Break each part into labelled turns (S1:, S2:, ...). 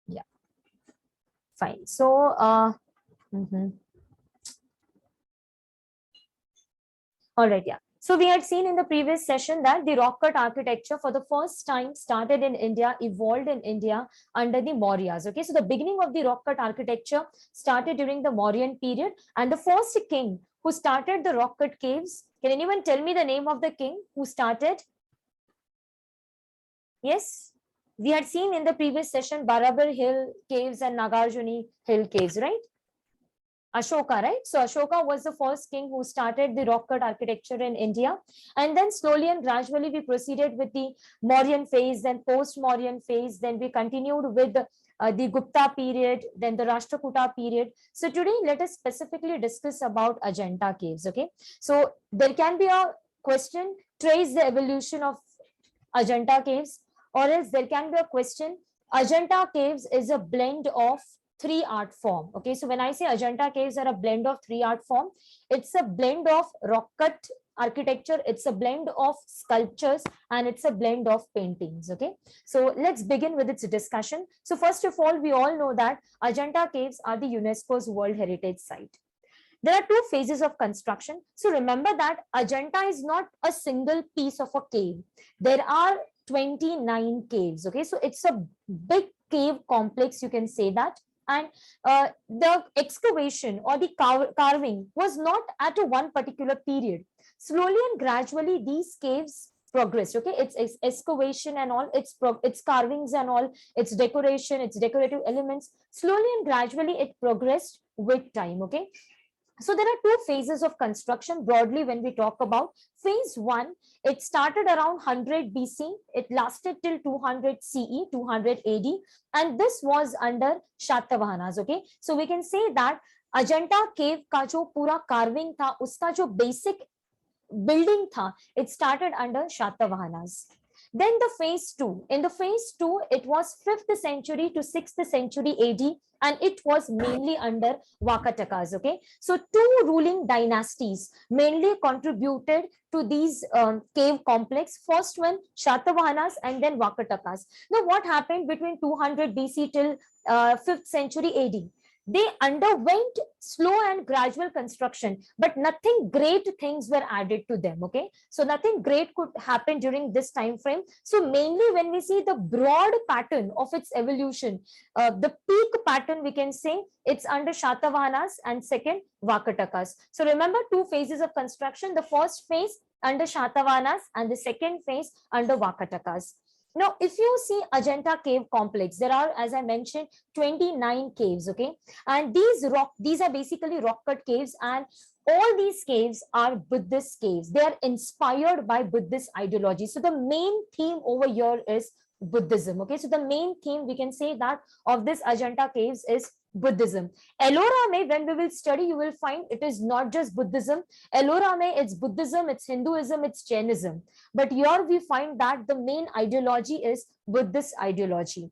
S1: Yeah, fine. So all right, yeah. So we had seen in the previous session that the rock cut architecture for the first time started in India, evolved in India under the Mauryas. Okay, so the beginning of the rock cut architecture started during the Mauryan period, and the first king who started the rock cut caves. Can anyone tell me the name of the king who started? Yes, we had seen in the previous session Barabar Hill caves and Nagarjuni Hill caves, right? Ashoka, right? So Ashoka was the first king who started the rock cut architecture in India. And then slowly and gradually we proceeded with the Mauryan phase, then post-Mauryan phase, then we continued with the Gupta period, then the Rashtrakuta period. So today let us specifically discuss about Ajanta caves, okay? So there can be a question, trace the evolution of Ajanta caves, or else there can be a question, Ajanta caves is a blend of three art form. Okay, so when I say Ajanta caves are a blend of three art form, it's a blend of rock cut architecture, it's a blend of sculptures, and it's a blend of paintings. Okay, so let's begin with its discussion. So first of all, we all know that Ajanta caves are the UNESCO's World Heritage Site. There are two phases of construction. So remember that Ajanta is not a single piece of a cave. There are 29 caves. Okay, so it's a big cave complex, you can say that. And the excavation or the carving was not at a one particular period. Slowly and gradually, these caves progressed. Okay, it's excavation and all, its carvings and all, its decoration, its decorative elements. Slowly and gradually, it progressed with time. Okay, so there are two phases of construction broadly when we talk about. Phase one, it started around 100 BC. It lasted till 200 CE, 200 AD. And this was under Shatavahanas. Okay, so we can say that Ajanta cave का जो पूरा carving था, उसका जो basic building था, it started under Shatavahanas. Then the phase two. In the phase two, it was 5th century to 6th century AD, and it was mainly under Vakatakas. Okay, so two ruling dynasties mainly contributed to these cave complex. First one, Shatavahanas, and then Vakatakas. Now, what happened between 200 BC till 5th century AD? They underwent slow and gradual construction, but nothing great things were added to them. Okay, so nothing great could happen during this time frame. So mainly when we see the broad pattern of its evolution, the peak pattern, we can say it's under Shatavahanas and second Vakatakas. So remember, two phases of construction: the first phase under Shatavahanas and the second phase under Vakatakas. Now, if you see Ajanta cave complex, there are, as I mentioned, 29 caves. Okay, and these are basically rock cut caves, and all these caves are Buddhist caves. They are inspired by Buddhist ideology. So the main theme over here is Buddhism. Okay, so the main theme, we can say that, of this Ajanta caves is Buddhism. Ellora mein, when we will study, you will find it is not just Buddhism. Ellora mein, it's Buddhism, it's Hinduism, it's Jainism. But here we find that the main ideology is Buddhist ideology.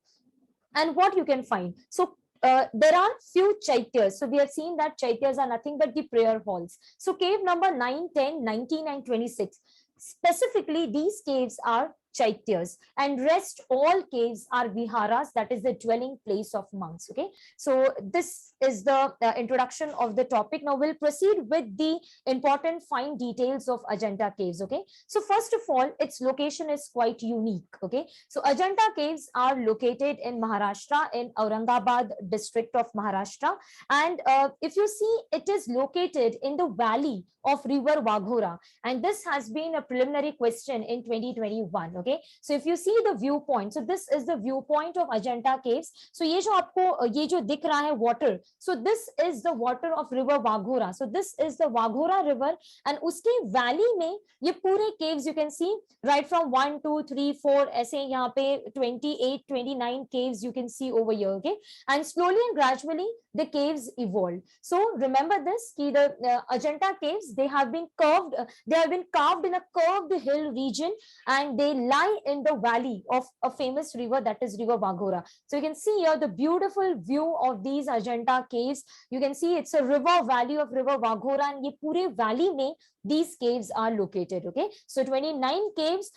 S1: And what you can find, so there are few Chaitiyas. So we have seen that Chaitiyas are nothing but the prayer halls. So cave number 9, 10, 19 and 26, specifically these caves are Chaitiyas, and rest all caves are Viharas, that is the dwelling place of monks. Okay, so this is the introduction of the topic. Now we'll proceed with the important fine details of Ajanta caves. Okay, so first of all, its location is quite unique. Okay, so Ajanta caves are located in Maharashtra, in Aurangabad district of Maharashtra, and if you see, it is located in the valley of river Waghora, and this has been a preliminary question in 2021. Okay, so if you see the viewpoint, so this is the viewpoint of Ajanta caves. So ये जो आपको ये जो दिख रहा है water, so this is the water of river Waghora. So this is the Waghora river, and उसके valley में ये पूरे caves you can see right from 1, 2, 3, 4 ऐसे यहाँ पे 28, 29 caves you can see over here. Okay, and slowly and gradually the caves evolved. So remember this, ki the Ajanta caves, they have been carved in a curved hill region, and they lie in the valley of a famous river, that is river Waghora. So you can see here the beautiful view of these Ajanta caves. You can see it's a river valley of river Waghora, and ye pure valley mein these caves are located. Okay, so 29 caves,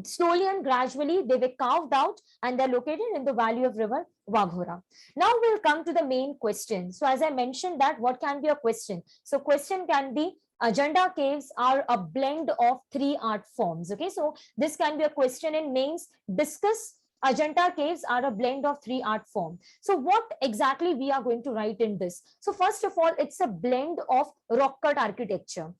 S1: Slowly and gradually, they were carved out and they're located in the valley of river Waghora. Now we'll come to the main question. So as I mentioned that, what can be a question? So question can be, Ajanta caves are a blend of three art forms. Okay, so this can be a question in mains. Discuss Ajanta caves are a blend of three art form. So what exactly we are going to write in this? So first of all, it's a blend of rock cut architecture.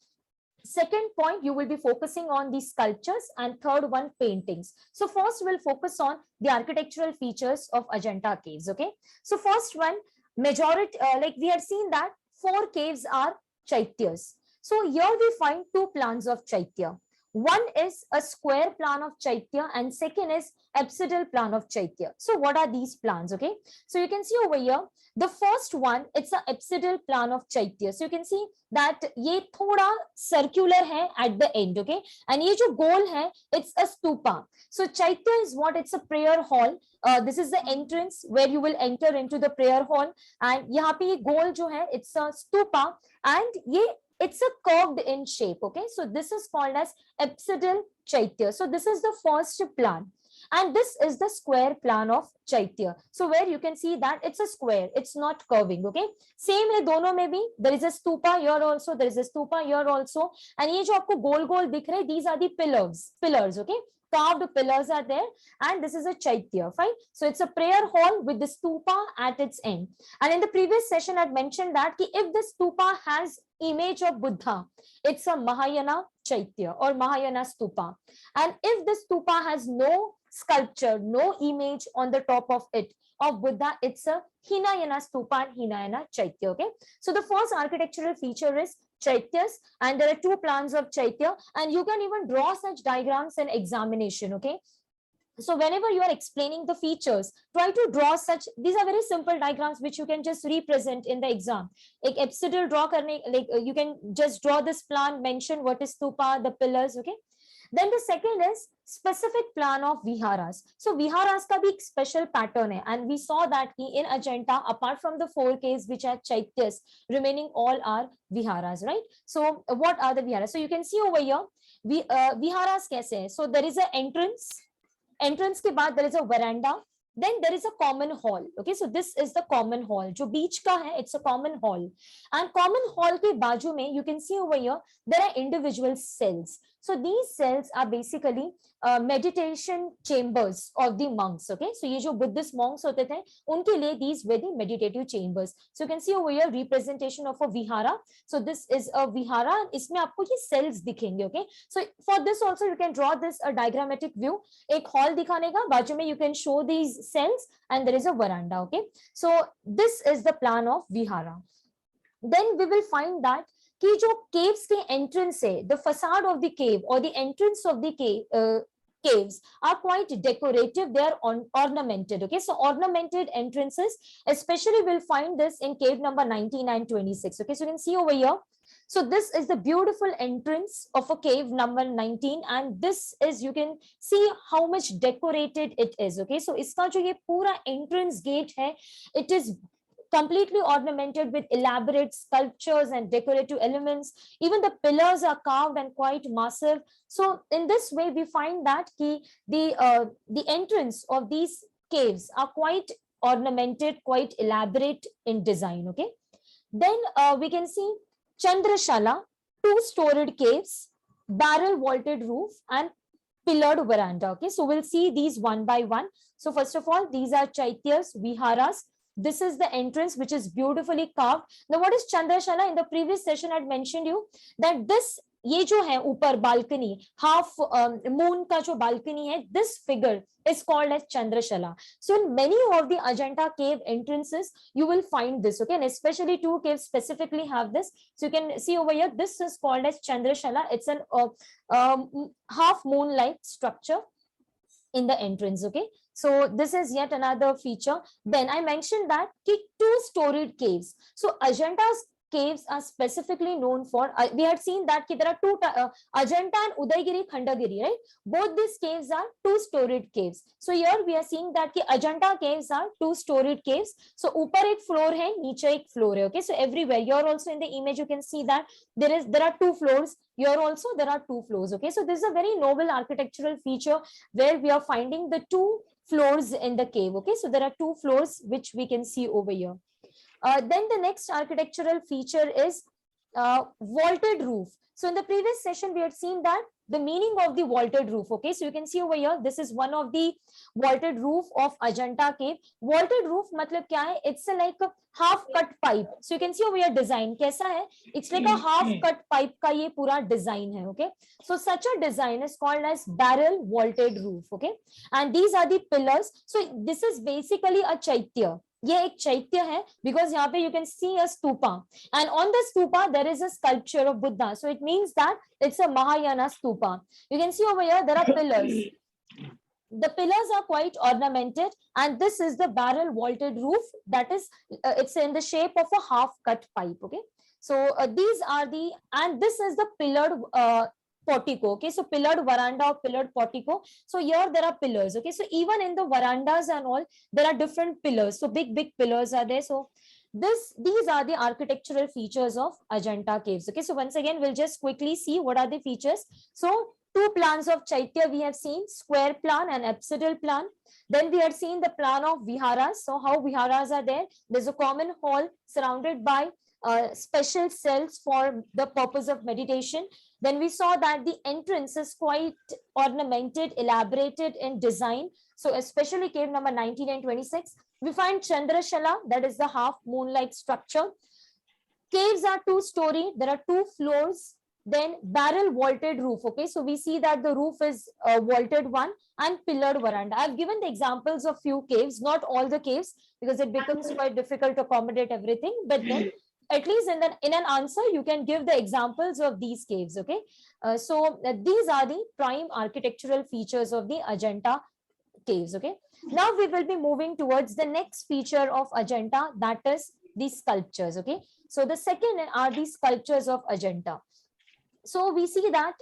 S1: Second point, you will be focusing on the sculptures, and third one, paintings. So first we'll focus on the architectural features of Ajanta caves. Okay, so first one, majority, like we had seen that four caves are Chaityas. So here we find two plans of Chaitya. One is a square plan of Chaitya and second is apsidal plan of Chaitya. So what are these plans? Okay, so you can see over here, the first one, it's a apsidal plan of Chaitya. So you can see that ये थोड़ा circular है at the end. Okay, and ये जो goal है, it's a stupa. So Chaitya is what? It's a prayer hall. This is the entrance where you will enter into the prayer hall, and यहाँ पे ये goal जो है, it's a stupa, and ये it's a curved in shape. Okay, so this is called as apsidal Chaitya. So this is the first plan, and this is the square plan of Chaitya. So where you can see that it's a square, it's not curving. Okay, same है दोनों में भी. There is a stupa here also, there is a stupa here also, and ये जो आपको गोल गोल दिख रहे, these are the pillars. Okay, carved pillars are there, and this is a Chaitya. Fine, so it's a prayer hall with the stupa at its end. And in the previous session I had mentioned that if the stupa has image of Buddha, it's a Mahayana Chaitya or Mahayana stupa. And if the stupa has no sculpture, no image on the top of it of Buddha, it's a Hinayana stupa and Hinayana Chaitya. Okay, so the first architectural feature is Chaityas, and there are two plans of Chaitya, and you can even draw such diagrams in examination. Okay, so whenever you are explaining the features, try to draw such, these are very simple diagrams which you can just represent in the exam. Like apsidal draw karne, like you can just draw this plan, mention what is stupa, the pillars. Okay, then the second is specific plan of Viharas. So Viharas ka bhi special pattern hai, and we saw that in Ajanta, apart from the four caves which are Chaityas, remaining all are Viharas, right? So what are the Viharas? So you can see over here, Viharas kaise hai? So there is an entrance के बाद there is a veranda, then there is a common hall. Okay, so this is the common hall जो बीच का है, it's a common hall, and common hall के बाजू में you can see over here there are individual cells. So these cells are basically meditation chambers of the monks. Okay, so ये जो Buddhist monks होते थे उनके लिए these were the meditative chambers. So you can see over here representation of a vihara. So this is a vihara, इसमें आपको ये cells दिखेंगे. Okay, so for this also you can draw this a diagrammatic view. एक hall दिखाने का, बाजू में you can show these cells, and there is a veranda. Okay, so this is the plan of vihara. Then we will find that कि जो caves के entrance है, the facade of the cave or the entrance of the caves are quite decorative. They are ornamented. Okay, so ornamented entrances, especially we'll find this in cave number 19 and 26. Okay, so you can see over here. So this is the beautiful entrance of a cave number 19, and this is, you can see how much decorated it is. Okay, so इसका जो ये पूरा entrance gate है, it is completely ornamented with elaborate sculptures and decorative elements. Even the pillars are carved and quite massive. So in this way we find that the entrance of these caves are quite ornamented, quite elaborate in design. Okay, then we can see Chandrashala, two-storied caves, barrel vaulted roof, and pillared veranda. Okay, so we'll see these one by one. So first of all, these are Chaityas, Viharas. This is the entrance which is beautifully carved. Now what is Chandrashala? In the previous session I had mentioned you that this ये जो है ऊपर balcony, half moon का जो balcony है, this figure is called as Chandrashala. So in many of the Ajanta cave entrances you will find this. Okay, and especially two caves specifically have this. So you can see over here, this is called as Chandrashala. It's an half moon like structure in the entrance. Okay, so this is yet another feature. Then I mentioned that two-storied caves. So Ajanta's caves are specifically known for, we had seen that there are two, Ajanta and Udaygiri Khandagiri, right? Both these caves are two-storied caves. So here we are seeing that Ajanta caves are two-storied caves. So upar ek floor hai, niche ek floor hai. Okay, so everywhere, here also in the image you can see that there are two floors. Here also there are two floors. Okay, so this is a very noble architectural feature where we are finding the two floors in the cave. Okay, so there are two floors which we can see over here. Then the next architectural feature is vaulted roof. So in the previous session, we had seen that the meaning of the vaulted roof. Okay, so you can see over here, this is one of the vaulted roof of Ajanta cave. Vaulted roof matlab kya hai? It's like a half cut pipe. So you can see over here design kaisa hai? It's like a half cut pipe ka ye pura design hai. Okay, so such a design is called as barrel vaulted roof. Okay, and these are the pillars. So this is basically a Chaitiya. ये एक चैत्य है because यहाँ पे you can see a stupa and on the stupa there is a sculpture of Buddha, so it means that it's a Mahayana stupa. You can see over here there are pillars. The pillars are quite ornamented and this is the barrel vaulted roof, that is it's in the shape of a half cut pipe. Okay, so these are the, and this is the pillared portico. Okay, so pillared veranda or pillared portico. So here there are pillars. Okay, so even in the verandas and all there are different pillars, so big pillars are there. So these are the architectural features of Ajanta caves. Okay, so once again we'll just quickly see what are the features. So two plans of Chaitya we have seen, square plan and apsidal plan. Then we had seen the plan of Viharas. So how Viharas are there, there's a common hall surrounded by special cells for the purpose of meditation. Then we saw that the entrance is quite ornamented, elaborated in design. So especially cave number 19 and 26, we find Chandrashala, that is the half moon-like structure. Caves are two-story, there are two floors. Then barrel vaulted roof. Okay, so we see that the roof is a vaulted one and pillared veranda. I've given the examples of few caves, not all the caves, because it becomes quite difficult to accommodate everything. But then at least in an answer, you can give the examples of these caves. Okay, so these are the prime architectural features of the Ajanta caves. Okay, now we will be moving towards the next feature of Ajanta, that is the sculptures. Okay, so the second are the sculptures of Ajanta. So we see that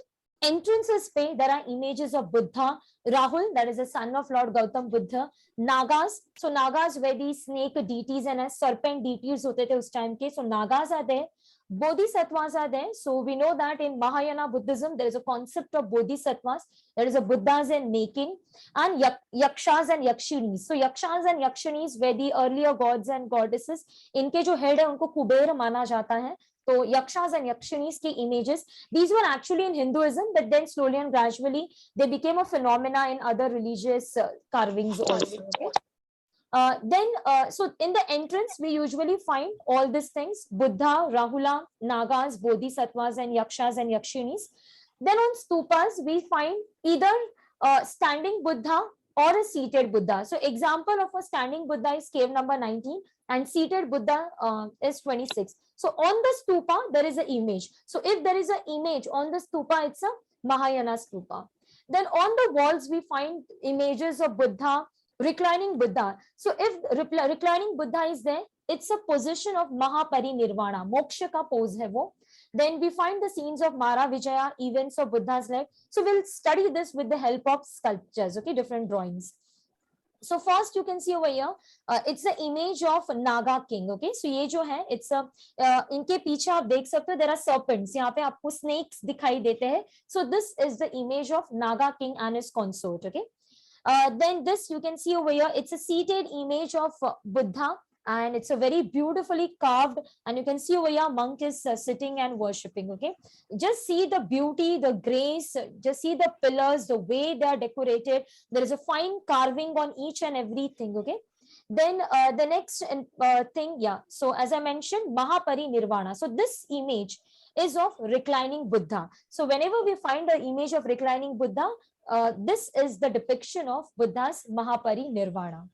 S1: entrances pe there are images of Buddha, Rahul, that is the son of Lord Gautam Buddha, Nagas. So Nagas were the snake deities and as serpent deities hote the us time ke. So Nagas are there. Bodhisattvas are there. So we know that in Mahayana Buddhism there is a concept of bodhisattvas, there is a Buddhas in making, and yakshas and yakshinis. So yakshas and yakshinis were the earlier gods and goddesses. Inke jo head hai unko Kuber mana jata hai. So yakshas and yakshinis ki images, these were actually in Hinduism, but then slowly and gradually they became a phenomena in other religious carvings also. Okay? So in the entrance we usually find all these things: Buddha, Rahula, Nagas, Bodhisattvas and Yakshas and Yakshinis. Then on stupas we find either standing Buddha or a seated Buddha. So example of a standing Buddha is cave number 19 and seated Buddha is 26. So on the stupa, there is an image. So if there is an image on the stupa, it's a Mahayana stupa. Then on the walls, we find images of Buddha, reclining Buddha. So if reclining Buddha is there, it's a position of Mahapari Nirvana, moksha ka pose hai wo. Then we find the scenes of Mara Vijaya, events of Buddha's life. So we'll study this with the help of sculptures, okay, different drawings. So first you can see over here, it's the image of Naga king. Okay, so ये जो है, it's a इनके पीछे आप देख सकते हो there are serpents. यहाँ पे आपको snakes दिखाई देते हैं. So this is the image of Naga king and his consort. Okay, then this you can see over here. It's a seated image of Buddha. And it's a very beautifully carved, and you can see over here monk is sitting and worshipping. Okay, just see the beauty, the grace, just see the pillars, the way they are decorated. There is a fine carving on each and everything. Okay, then the next thing, yeah, so as I mentioned, Mahapari Nirvana. So this image is of reclining Buddha. So whenever we find an image of reclining Buddha, this is the depiction of Buddha's Mahapari Nirvana.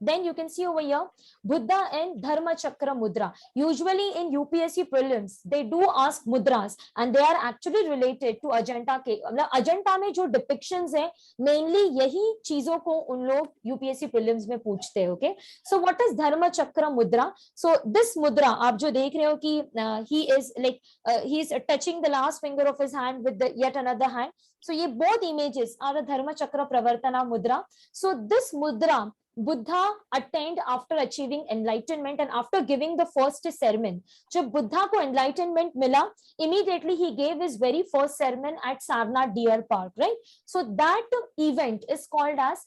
S1: Then you can see over here, Buddha and Dharma Chakra Mudra. Usually in UPSC prelims, they do ask mudras and they are actually related to Ajanta के Ajanta में जो depictions है mainly यही चीजों को उन लोग UPSC prelims में पूछते हैं. Okay, so what is Dharma Chakra Mudra? So this mudra आप जो देख रहे हो कि he is like he is touching the last finger of his hand with the yet another hand. So ये both images are the Dharma Chakra Pravartana Mudra. So this mudra Buddha attained after achieving enlightenment and after giving the first sermon. जब बुद्धा को enlightenment मिला, immediately he gave his very first sermon at Sarnath Deer Park, right? So that event is called as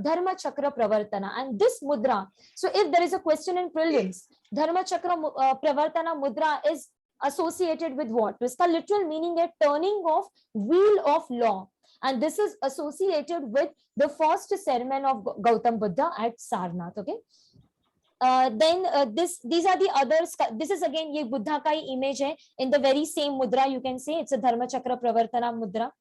S1: Dharma Chakra Pravartana. And this mudra, so if there is a question in prelims, Dharma Chakra Pravartana mudra is associated with what? इसका literal meaning है turning of wheel of law. And this is associated with the first sermon of Gautam Buddha at Sarnath. Okay. Then these are the others. This is again ये Buddha का ही image है in the very same mudra. You can see it's a Dharma Chakra Pravartana mudra.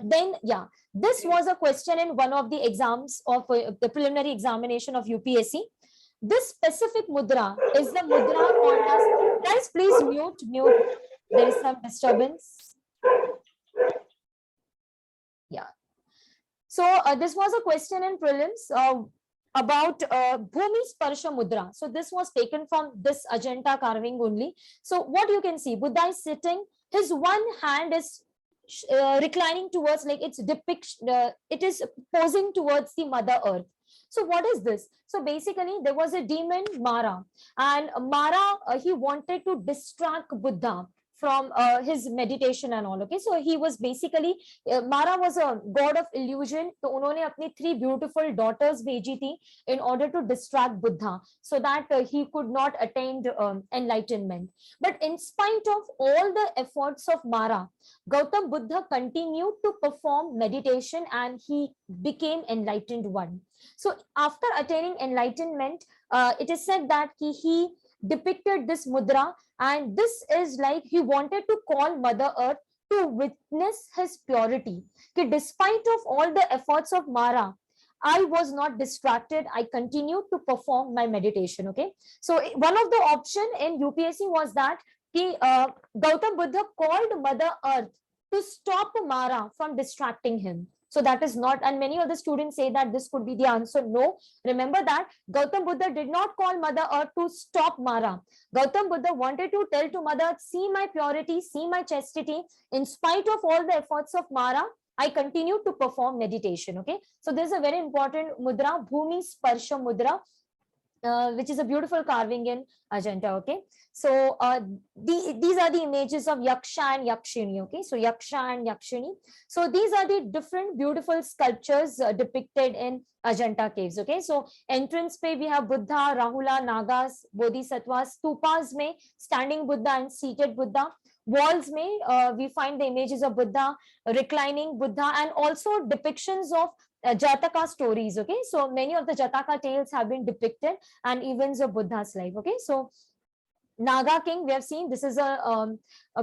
S1: Then yeah, this was a question in one of the exams of the preliminary examination of UPSC. This specific mudra is the mudra called as, guys, please mute. There is some disturbance. Yeah. So this was a question in prelims about Bhumi Sparsha Mudra. So this was taken from this Ajanta carving only. So what you can see, Buddha is sitting, his one hand is reclining towards, like it's depiction, it is posing towards the Mother Earth. So what is this? So basically there was a demon Mara, and Mara, he wanted to distract Buddha from his meditation and all. Okay, so he was basically Mara was a god of illusion. So उन्होंने अपनी 3 beautiful daughters भेजी थी in order to distract Buddha so that he could not attain enlightenment. But in spite of all the efforts of Mara, Gautam Buddha continued to perform meditation and he became enlightened one. So after attaining enlightenment, it is said that he depicted this mudra, and this is like he wanted to call Mother Earth to witness his purity. Okay, despite of all the efforts of Mara, I was not distracted. I continued to perform my meditation. Okay, so one of the option in UPSC was that Gautam Buddha called Mother Earth to stop Mara from distracting him. So that is not, and many of the students say that this could be the answer. No, remember that Gautam Buddha did not call Mother Earth to stop Mara. Gautam Buddha wanted to tell to Mother Earth, see my purity, see my chastity. In spite of all the efforts of Mara, I continue to perform meditation. Okay, so this is a very important mudra, Bhumi Sparsha Mudra, which is a beautiful carving in Ajanta. Okay, so these are the images of Yaksha and Yakshini. Okay, so Yaksha and Yakshini. So these are the different beautiful sculptures depicted in Ajanta caves. Okay, so entrance pe we have Buddha, Rahula, Nagas, Bodhisattvas. Stupas mein standing Buddha and seated Buddha. Walls mein we find the images of Buddha, reclining Buddha, and also depictions of Jataka stories. Okay, so many of the Jataka tales have been depicted, and events of Buddha's life. Okay, so Naga King, we have seen this is a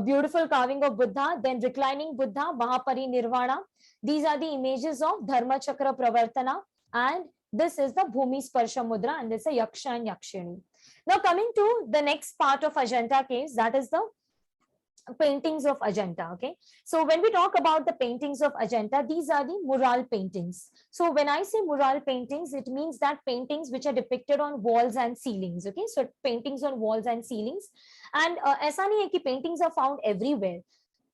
S1: beautiful carving of Buddha. Then reclining Buddha, Mahapari Nirvana. These are the images of Dharma Chakra Pravartana, and this is the Bhumi Sparsha Mudra, and this is Yaksha and Yakshini. Now coming to the next part of Ajanta caves, that is the paintings of Ajanta. Okay, so when we talk about the paintings of Ajanta, these are the mural paintings. So when I say mural paintings, it means that paintings which are depicted on walls and ceilings. Okay, so paintings on walls and ceilings, and ऐसा नहीं है कि paintings are found everywhere.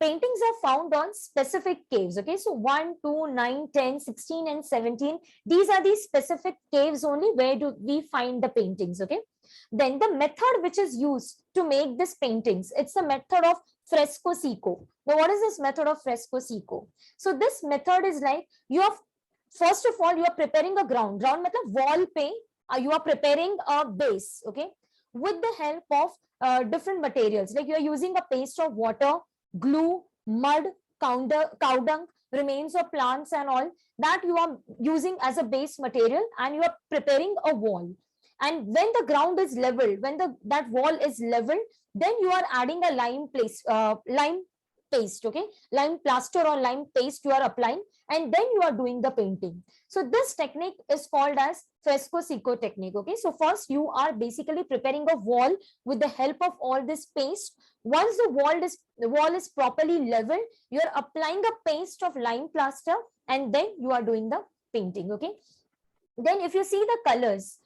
S1: Paintings are found on specific caves. Okay, so 1, 2, 9, 10, 16 and 17, these are the specific caves only where do we find the paintings. Okay, then the method which is used to make these paintings, it's the method of Fresco Seco. Now what is this method of Fresco Seco? So this method is like, you have, first of all, you are preparing a ground matlab wall pe you are preparing a base. Okay, with the help of different materials, like you are using a paste of water, glue, mud, cow dung, remains of plants and all that you are using as a base material, and you are preparing a wall. And when the ground is leveled, when that wall is leveled, then you are adding a lime paste, okay, lime plaster or lime paste you are applying, and then you are doing the painting. So this technique is called as Fresco Seco technique. Okay, so first you are basically preparing a wall with the help of all this paste. Once the wall is properly leveled, you are applying a paste of lime plaster, and then you are doing the painting. Okay, then if you see the colors,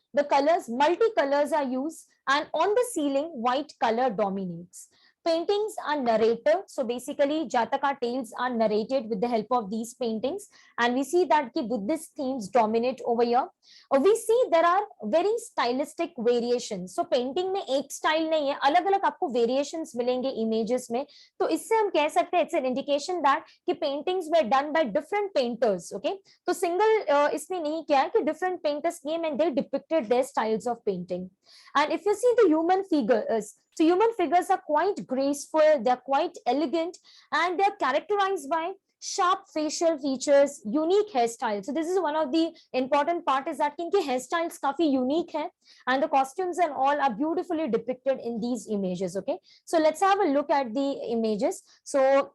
S1: multicolors are used, and on the ceiling white color dominates. Paintings are narrated, so basically Jataka tales are narrated with the help of these paintings, and we see that the Buddhist themes dominate over here. We see there are very stylistic variations. So painting में एक style नहीं है, अलग अलग आपको variations मिलेंगे images में. तो इससे हम कह सकते हैं it's an indication that कि paintings were done by different painters. Okay, तो single इसने नहीं किया है कि different painters came and they depicted their styles of painting. And if you see the human figures, so human figures are quite graceful, they are quite elegant, and they are characterized by sharp facial features, unique hairstyles. So this is one of the important part, is that इनके hairstyles काफी unique है, and the costumes and all are beautifully depicted in these images. Okay, so let's have a look at the images. So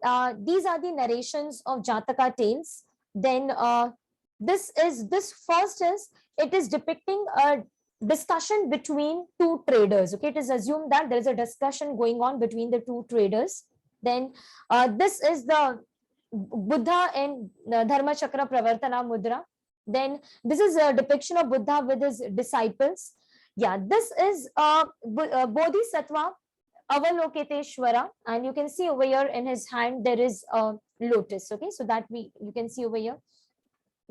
S1: these are the narrations of Jataka tales. Then this first is, it is depicting a discussion between two traders. Okay, it is assumed that there is a discussion going on between the two traders. Then this is the Buddha and Dharma Chakra Pravartana Mudra. Then this is a depiction of Buddha with his disciples. Yeah, this is Bodhisattva Avalokiteshwara, and you can see over here in his hand there is a lotus. Okay, so that you can see over here.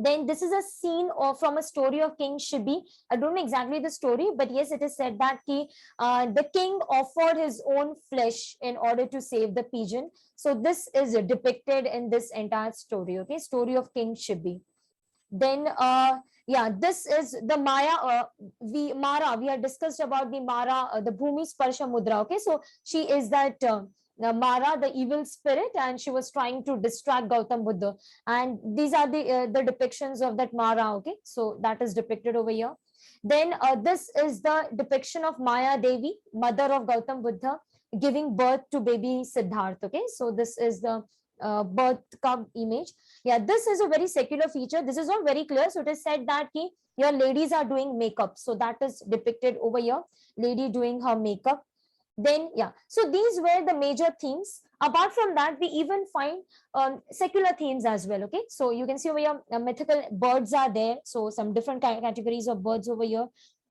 S1: Then this is a scene from a story of King Shibi. I don't know exactly the story, but yes, it is said that the king offered his own flesh in order to save the pigeon. So this is depicted in this entire story. Okay, story of King Shibi. Then yeah, this is the Maya. Mara. We had discussed about the Mara, the Bhumi Sparsha Mudra. Okay, so she is that. Mara, the evil spirit, and she was trying to distract Gautam Buddha. And these are the depictions of that Mara. Okay, so that is depicted over here. Then this is the depiction of Maya Devi, mother of Gautam Buddha, giving birth to baby Siddharth. Okay, so this is the birth cub image. Yeah, this is a very secular feature. This is not very clear. So it is said that your ladies are doing makeup. So that is depicted over here. Lady doing her makeup. Then yeah, so these were the major themes. Apart from that, we even find secular themes as well. Okay, so you can see over here mythical birds are there, so some different categories of birds over here.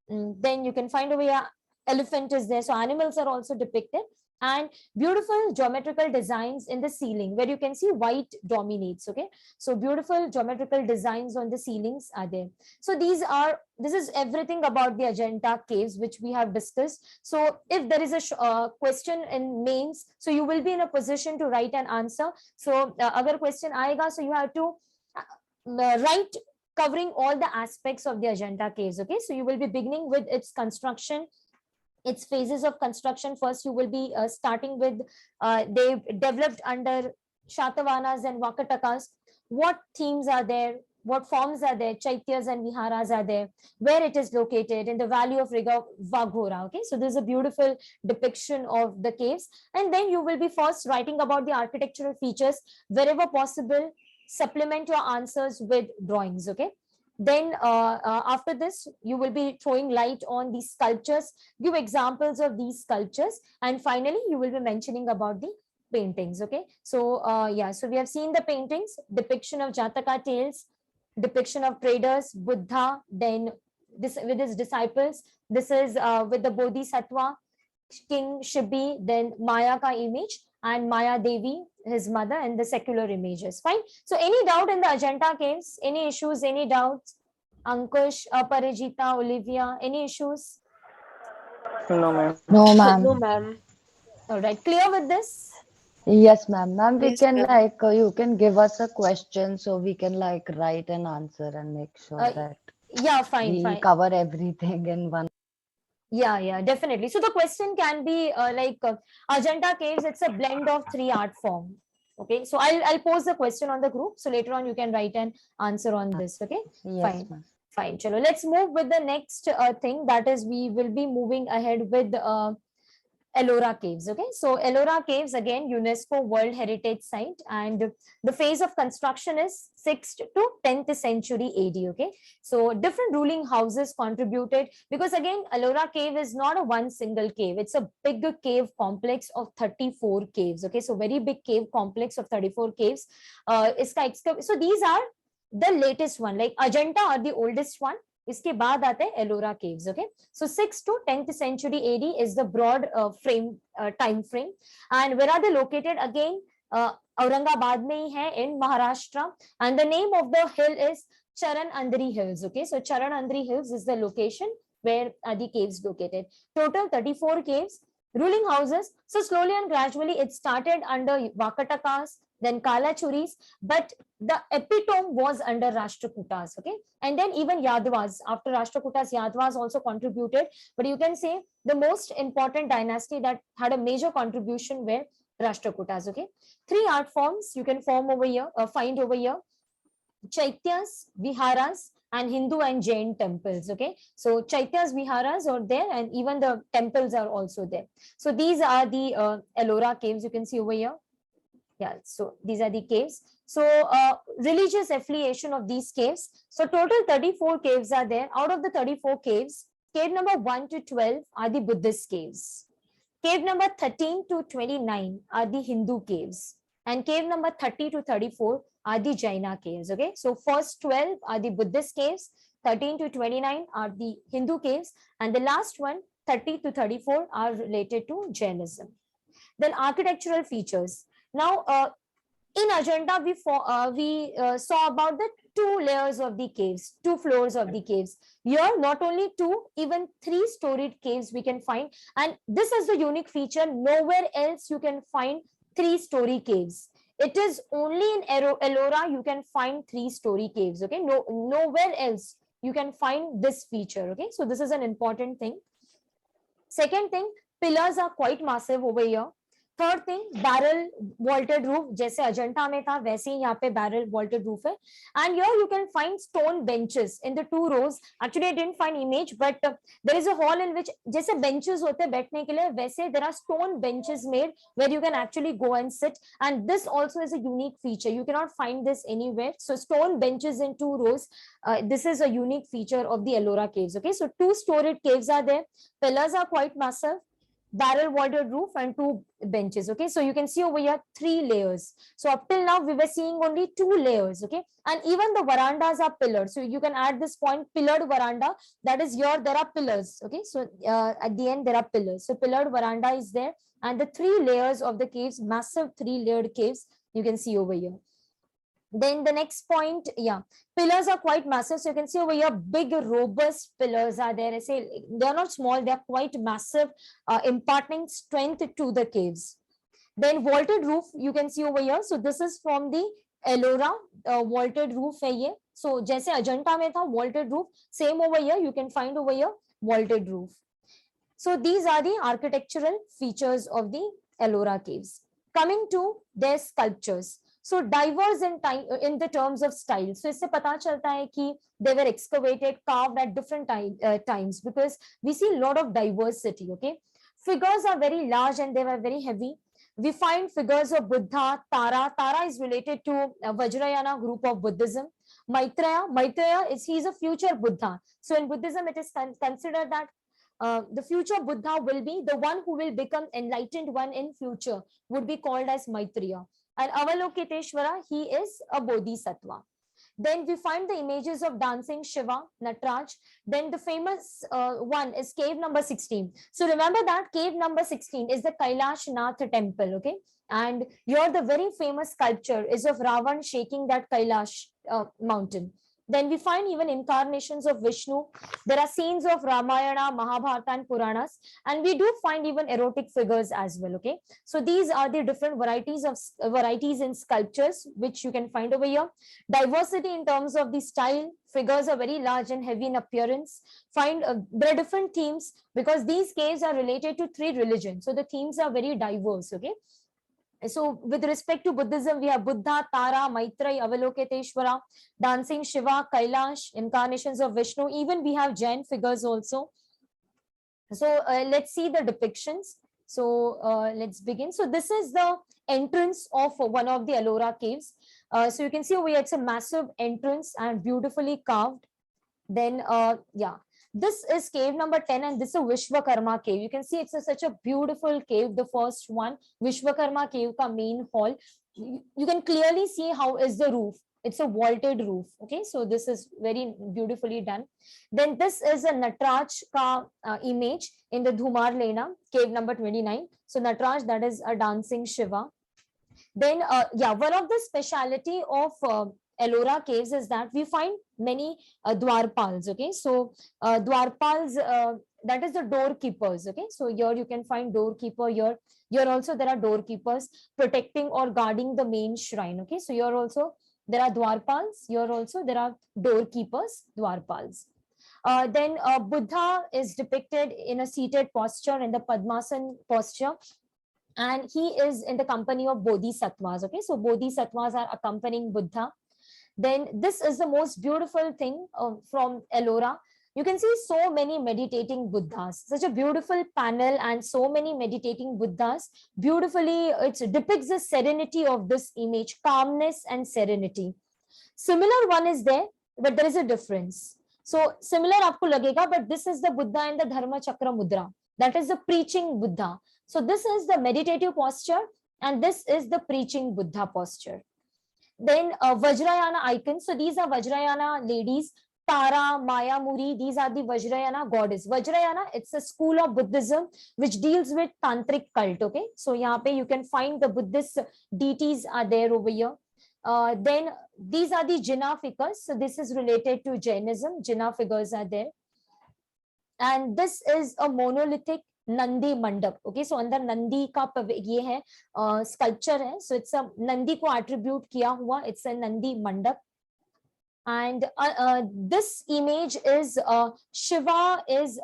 S1: Then you can find over here elephant is there, so animals are also depicted, and beautiful geometrical designs in the ceiling where you can see white dominates. Okay, so beautiful geometrical designs on the ceilings are there. So this is everything about the Ajanta caves which we have discussed. So if there is a question in mains, so you will be in a position to write an answer. So agar question aayega, so you have to write covering all the aspects of the Ajanta caves. Okay, so you will be beginning with its construction, its phases of construction. First you will be starting with they developed under Shatavahanas and Vakatakas. What themes are there, what forms are there, Chaitiyas and Viharas are there, where it is located in the valley of Vaghora. Okay, so there's a beautiful depiction of the caves, and then you will be first writing about the architectural features. Wherever possible, supplement your answers with drawings. Okay, then after this you will be throwing light on these sculptures, give examples of these sculptures, and finally you will be mentioning about the paintings. Okay, so yeah, so we have seen the paintings, depiction of Jataka tales, depiction of traders, Buddha, then this with his disciples. This is with the Bodhisattva, King Shibi, then Maya ka image, and Maya Devi, his mother, and the secular images. Fine. So any doubt in the Ajanta caves? Any issues? Any doubts? Ankush, Aparijita, Olivia, any issues?
S2: No, ma'am.
S3: No, ma'am.
S4: No, ma'am.
S1: All right. Clear with this?
S3: Yes, ma'am. Ma'am, we
S4: Yes,
S3: can
S4: ma'am.
S3: you can give us a question so we can write an answer and make sure that
S1: Yeah, fine,
S3: we
S1: fine.
S3: cover everything in one.
S1: Yeah, definitely. So the question can be Ajanta caves. It's a blend of 3 art form. Okay, so I'll pose the question on the group. So later on you can write an answer on this. Okay,
S3: Yes,
S1: fine.
S3: ma'am.
S1: Fine. Chalo, let's move with the next thing. That is, we will be moving ahead with Ellora caves. Okay, so Ellora caves, again UNESCO World Heritage Site, and the phase of construction is 6th to 10th century AD. Okay, so different ruling houses contributed, because again Ellora cave is not a one single cave, it's a big cave complex of 34 caves. Okay, so very big cave complex of 34 caves. So these are the latest one, like Ajanta are the oldest one. इसके बाद आते हैं Ellora caves. Okay, so 6th to 10th century AD is the broad time frame. And where are they located? Again, Aurangabad में ही है, in Maharashtra, and the name of the hill is Charan Andhri Hills. Okay, so Charan Andhri Hills is the location where are the caves located. Total 34 caves. Ruling houses, so slowly and gradually it started under Vakatakas, then Kalachuris, but the epitome was under Rashtrakutas. Okay, and then even Yadavas, after Rashtrakutas, Yadavas also contributed, but you can say the most important dynasty that had a major contribution were Rashtrakutas. Okay, three art forms you can find over here: Chaityas, Viharas, and Hindu and Jain temples. Okay, so Chaityas, Viharas are there, and even the temples are also there. So these are the Ellora caves you can see over here. Yeah, so these are the caves. So religious affiliation of these caves. So total 34 caves are there. Out of the 34 caves, cave number 1 to 12 are the Buddhist caves. Cave number 13 to 29 are the Hindu caves. And cave number 30 to 34 are the Jaina caves. Okay, so first 12 are the Buddhist caves, 13 to 29 are the Hindu caves, and the last one, 30 to 34, are related to Jainism. Then architectural features. Now, in Ajanta, we saw about the 2 layers of the caves, 2 floors of the caves. Here, not only 2, even 3-storied caves we can find. And this is the unique feature. Nowhere else you can find 3-story caves. It is only in Ellora you can find 3-story caves. Okay, nowhere else you can find this feature. Okay, so this is an important thing. Second thing, pillars are quite massive over here. Third thing, barrel vaulted roof, जैसे अजंता में था वैसे ही यहाँ पे barrel vaulted roof है. And here you can find stone benches in the 2 rows. Actually, I didn't find image, but there is a hall in which जैसे benches होते हैं बैठने के लिए, वैसे there are stone benches made where you can actually go and sit. And this also is a unique feature. You cannot find this anywhere. So stone benches in 2 rows. This is a unique feature of the Ellora caves. Okay, so 2-storied caves are there. Pillars are quite massive. Barrel vaulted roof and 2 benches. Okay, so you can see over here 3 layers. So up till now we were seeing only 2 layers. Okay, and even the verandas are pillared. So you can add this point, pillared veranda. That is, here there are pillars. Okay, so at the end there are pillars. So pillared veranda is there, and the 3 layers of the caves, massive 3-layered caves, you can see over here. Then the next point, yeah, pillars are quite massive. So you can see over here, big, robust pillars are there. I say they are not small, they are quite massive, imparting strength to the caves. Then vaulted roof, you can see over here. So this is from the Ellora vaulted roof है ये. So जैसे अजंता में था vaulted roof, same over here you can find over here vaulted roof. So these are the architectural features of the Ellora caves. Coming to their sculptures. So diverse in the terms of style. So इससे पता चलता है कि they were excavated, carved at different times, because we see a lot of diversity. Okay, figures are very large and they were very heavy. We find figures of Buddha, Tara. Tara is related to Vajrayana group of Buddhism. Maitreya he's a future Buddha. So in Buddhism, it is considered that the future Buddha will be the one who will become enlightened one in future, would be called as Maitreya. And Avalokiteshvara, he is a Bodhisattva. Then we find the images of dancing Shiva, Natraj. Then the famous one is cave number 16. So remember that cave number 16 is the Kailash Nath temple. Okay, and here the very famous sculpture is of Ravan shaking that Kailash mountain. Then we find even incarnations of Vishnu. There are scenes of Ramayana, Mahabharata, and Puranas, and we do find even erotic figures as well. Okay, so these are the different varieties in sculptures which you can find over here. Diversity in terms of the style. Figures are very large and heavy in appearance. There are different themes because these caves are related to 3 religions, so the themes are very diverse. Okay. So with respect to Buddhism, we have Buddha, Tara, Maitreya, Avalokiteshvara, dancing Shiva, Kailash, incarnations of Vishnu. Even we have Jain figures also. So let's see the depictions. So let's begin. So this is the entrance of one of the Ellora caves. So you can see over here, it's a massive entrance and beautifully carved. Then yeah, this is cave number 10, and this is a Vishwakarma cave. You can see it's such a beautiful cave, the first one, Vishwakarma cave ka main hall. You can clearly see how is the roof. It's a vaulted roof. Okay, so this is very beautifully done. Then this is a Natraj ka image in the Dhumar Lena, cave number 29. So Natraj, that is a dancing Shiva. Then yeah, one of the speciality of Ellora caves is that we find many dwarpals. Okay, so dwarpals, that is the doorkeepers. Okay, so here you can find doorkeeper. Here also there are doorkeepers protecting or guarding the main shrine. Okay, so here also there are dwarpals. Here also there are doorkeepers, dwarpals. Then Buddha is depicted in a seated posture, in the Padmasan posture, and he is in the company of bodhisattvas. Okay, so bodhisattvas are accompanying Buddha. Then this is the most beautiful thing from Ellora. You can see so many meditating Buddhas, such a beautiful panel, and so many meditating Buddhas. Beautifully, it depicts the serenity of this image, calmness and serenity. Similar one is there, but there is a difference. So similar aapko lagega, but this is the Buddha in the Dharma Chakra Mudra. That is the preaching Buddha. So this is the meditative posture, and this is the preaching Buddha posture. Then Vajrayana icons. So these are Vajrayana ladies. Tara, Maya Muri, these are the Vajrayana goddess. Vajrayana, it's a school of Buddhism which deals with tantric cult. Okay, so yahan pe you can find the Buddhist deities are there over here. Then these are the Janaficas. So this is related to Jainism. Jana figures are there. And this is a monolithic Nandi Mandap. Okay, so अंदर नंदी का ये है sculpture है. So it's a Nandi को attribute किया हुआ. It's a Nandi Mandap. And this image is Shiva is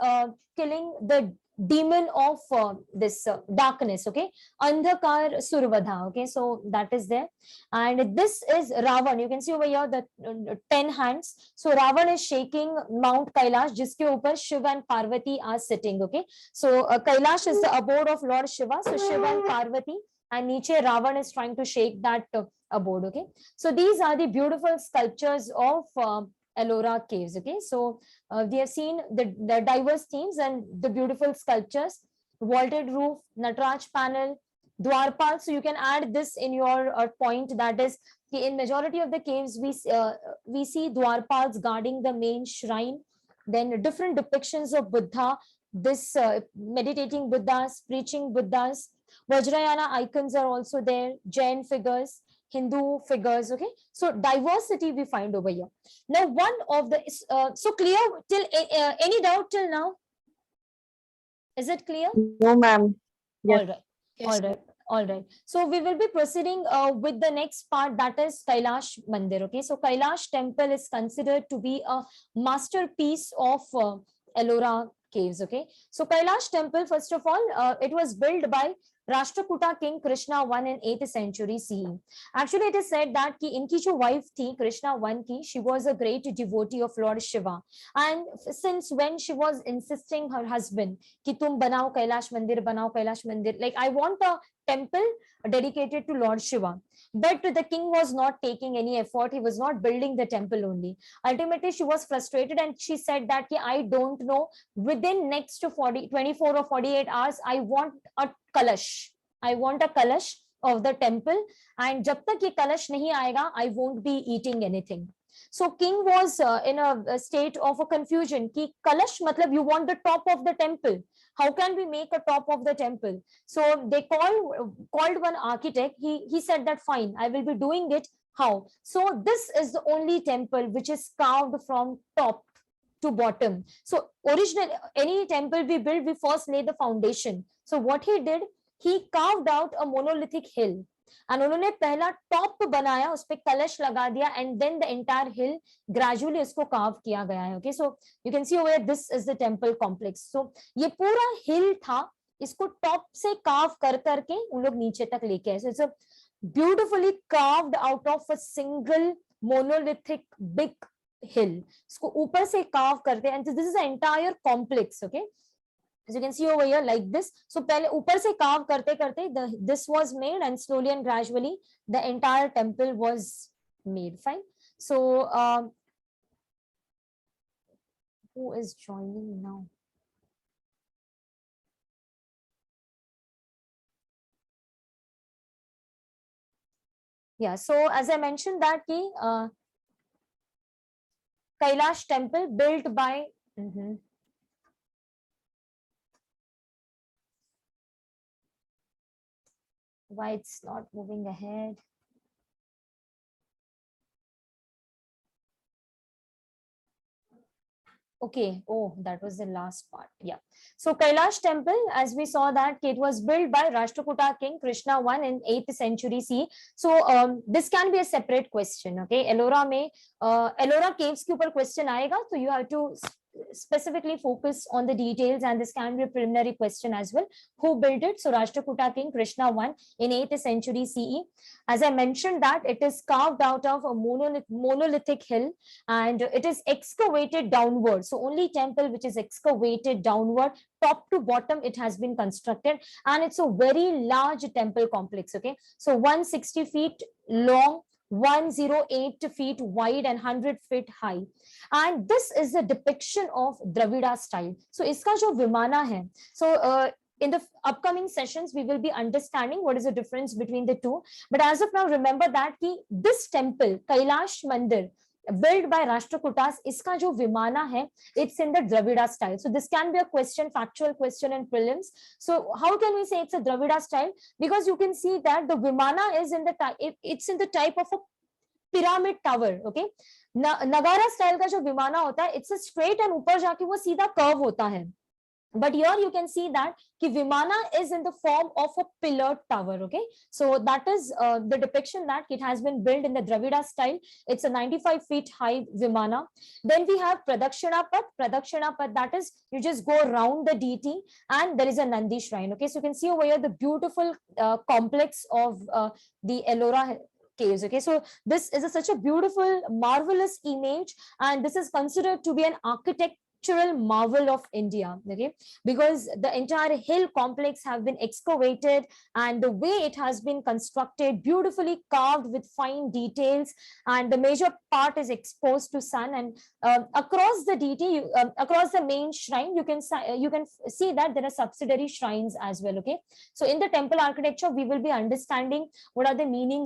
S1: killing the demon of this darkness. Okay, Andhakar Survadha. Okay, so that is there. And this is Ravan. You can see over here the 10 hands. So Ravan is shaking Mount Kailash, jiske upar Shiva and Parvati are sitting. Okay, so Kailash is the abode of Lord Shiva. So Shiva and Parvati, and niche Ravan is trying to shake that abode. Okay, so these are the beautiful sculptures of Ellora caves. Okay, so we have seen the diverse themes and the beautiful sculptures, vaulted roof, Natraj panel, Dwarpal. So you can add this in your point, that is in majority of the caves we see Dwarpals guarding the main shrine. Then different depictions of Buddha, this meditating Buddhas, preaching Buddhas. Vajrayana icons are also there, Jain figures, Hindu figures. Okay, so diversity we find over here. Now one of the so clear till any doubt till now? Is it clear?
S2: No, ma'am. Yes.
S1: All right. All right. All right. So we will be proceeding with the next part, that is Kailash Mandir. Okay, so Kailash Temple is considered to be a masterpiece of Ellora caves. Okay, so Kailash Temple, first of all, it was built by Rashtrakuta King Krishna I in 8th century CE. Actually, it is said that ki inki jo wife thi, Krishna I ki, she was a great devotee of Lord Shiva. And since when she was insisting her husband ki tum banao Kailash Mandir, like I want a temple dedicated to Lord Shiva. But the king was not taking any effort. He was not building the temple only. Ultimately, she was frustrated and she said that I don't know, within next to 24 or 48 hours, I want a kalash. I want a kalash of the temple. And jab tak ye kalash nahi aayega, I won't be eating anything. So king was in a state of a confusion. Ki kalash matlab you want the top of the temple. How can we make a top of the temple? So they called one architect. He said that fine, I will be doing it. How? So this is the only temple which is carved from top to bottom. So originally, any temple we build, we first lay the foundation. So what he did, he carved out a monolithic hill. And उन्होंने पहला top बनाया, उस पे कलश लगा दिया, and then the entire hill gradually इसको carve किया गया है. Okay, so you can see over here, this is the temple complex. So ये पूरा hill था, इसको top से carve कर करके उन लोग नीचे तक लेके आए. So it's a beautifully carved out of a single monolithic big hill. इसको ऊपर से carve करते हैं, and this is the entire complex. Okay, as you can see over here like this. So पहले ऊपर से carve करते करते this was made, and slowly and gradually the entire temple was made. Fine. So who is joining now? Yeah, so as I mentioned that Kailash Temple built by why it's not moving ahead. Okay, oh, that was the last part. Yeah. So Kailash Temple, as we saw that it was built by Rashtrakuta King Krishna I in 8th century CE. So this can be a separate question. Okay, Ellora में Ellora caves के ऊपर question आएगा, so you have to specifically focus on the details, and this can be a preliminary question as well. Who built it? So Rashtrakuta King Krishna I in 8th century CE. As I mentioned that it is carved out of a monolithic hill, and it is excavated downward. So only temple which is excavated downward, top to bottom, it has been constructed, and it's a very large temple complex. Okay, so 160 feet long, 108 feet wide, and 100 feet high. And this is a depiction of Dravida style. So iska jo vimana hai, so in the upcoming sessions we will be understanding what is the difference between the two. But as of now, remember that this temple Kailash Mandir built by Rashtrakutas, iska jo vimana hai, it's in the Dravida style. So this can be a question, factual question in prelims. So how can we say it's a Dravida style? Because you can see that the vimana is in the it's in the type of a pyramid tower. Okay, Nagara style का जो विमाना होता है, it's a straight and ऊपर जाके वो सीधा curve होता है. But here you can see that ki Vimana is in the form of a pillared tower. Okay, so that is the depiction that it has been built in the Dravida style. It's a 95 feet high Vimana. Then we have Pradakshina Path. Pradakshina Path, that is you just go around the deity, and there is a Nandi shrine. Okay, so you can see over here the beautiful complex of the Ellora caves. Okay, so this is such a beautiful, marvelous image, and this is considered to be an architectural marvel of India. Okay, because the entire hill complex have been excavated, and the way it has been constructed, beautifully carved with fine details, and the major part is exposed to sun. And across the deity, across the main shrine, you can see that there are subsidiary shrines as well. Okay, so in the temple architecture we will be understanding what are the meanings